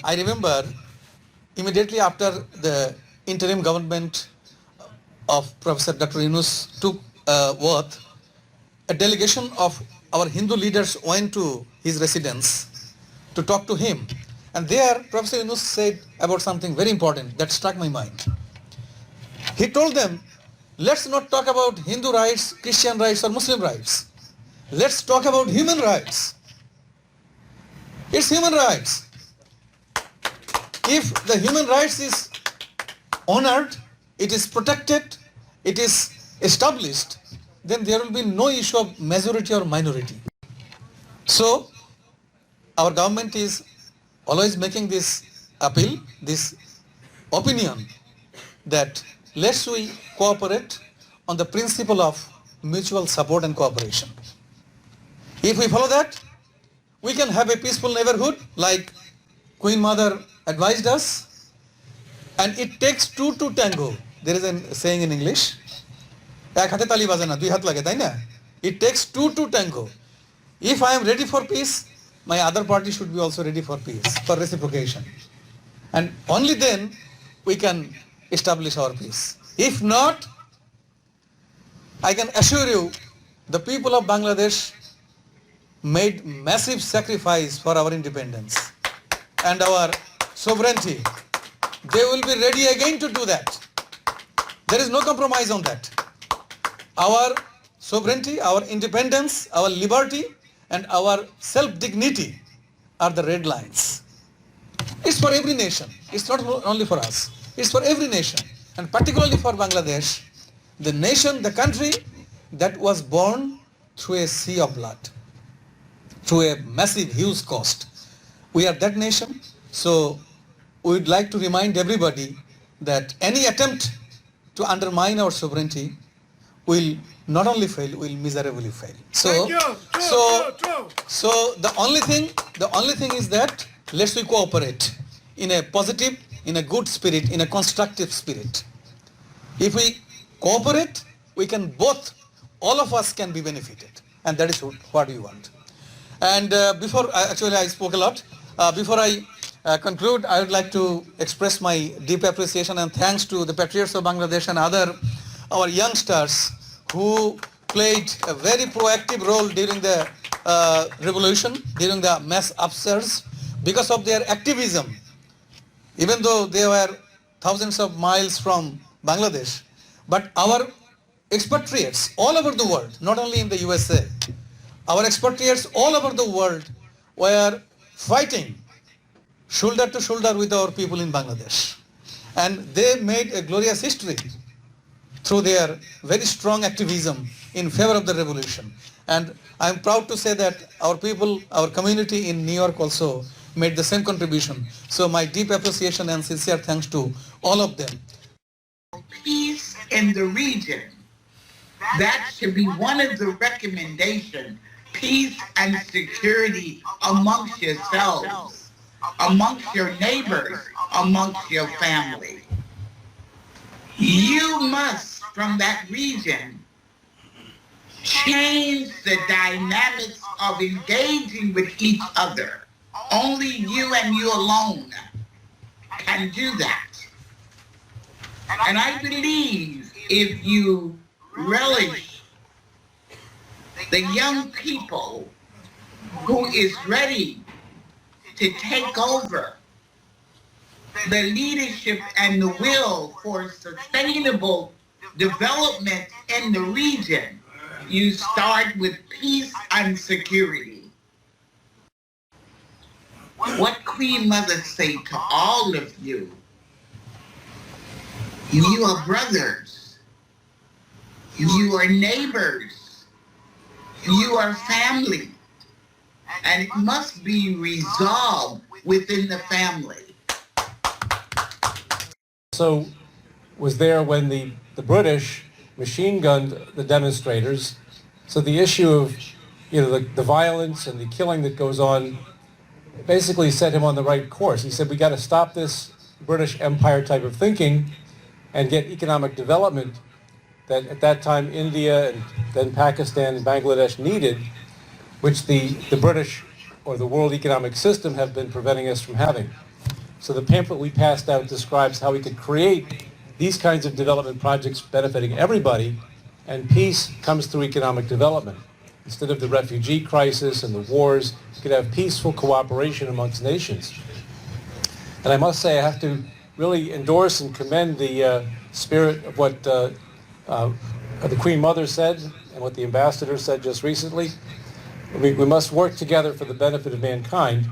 I remember immediately after the interim government of Professor Dr. Yunus took oath, a delegation of our Hindu leaders went to his residence to talk to him. And there Professor Yunus said about something very important that struck my mind. He told them, let's not talk about Hindu rights, Christian rights or Muslim rights. Let's talk about human rights. It's human rights. If the human rights is honored, it is protected, it is established, then there will be no issue of majority or minority. So our government is always making this appeal, this opinion that let's we cooperate on the principle of mutual support and cooperation. If we follow that, we can have a peaceful neighborhood like Queen Mother advised us, and it takes two to tango. There is a saying in English, it takes two to tango. If I am ready for peace, my other party should be also ready for peace, for reciprocation. And only then we can establish our peace. If not, I can assure you, the people of Bangladesh made massive sacrifice for our independence and our sovereignty. They will be ready again to do that. There is no compromise on that. Our sovereignty, our independence, our liberty and our self-dignity are the red lines. It's for every nation. It's not only for us. It's for every nation, and particularly for Bangladesh, the nation, the country that was born through a sea of blood, through a massive, huge cost. We are that nation, so we would like to remind everybody that any attempt to undermine our sovereignty will not only fail, will miserably fail. So the only thing is that let's we cooperate in a positive, in a good spirit, in a constructive spirit. If we cooperate, we can both, all of us can be benefited, and that is what we want. And before, actually I spoke a lot. Before I conclude, I would like to express my deep appreciation and thanks to the Patriots of Bangladesh and our youngsters who played a very proactive role during the revolution, during the mass upsurge, because of their activism. Even though they were thousands of miles from Bangladesh, but our expatriates all over the world, not only in the USA, our expatriates all over the world were fighting shoulder to shoulder with our people in Bangladesh. And they made a glorious history through their very strong activism in favor of the revolution. And I'm proud to say that our people, our community in New York also made the same contribution. So my deep appreciation and sincere thanks to all of them. Peace in the region. That should be one of the recommendations. Peace and security amongst yourselves, amongst your neighbors, amongst your family. You must, from that region, change the dynamics of engaging with each other. Only you and you alone can do that. And I believe if you relish the young people who is ready to take over the leadership and the will for sustainable development in the region, you start with peace and security. What Queen Mother say to all of you? You are brothers. You are neighbors. You are family. And it must be resolved within the family. So was there when the British machine gunned the demonstrators. So the issue of the violence and the killing that goes on basically set him on the right course. He said we got to stop this British Empire type of thinking and get economic development that at that time India and then Pakistan and Bangladesh needed, which the British or the world economic system have been preventing us from having. So the pamphlet we passed out describes how we could create these kinds of development projects benefiting everybody, and peace comes through economic development. Instead of the refugee crisis and the wars, you could have peaceful cooperation amongst nations. And I must say I have to really endorse and commend the spirit of what the Queen Mother said and what the ambassador said just recently. We must work together for the benefit of mankind.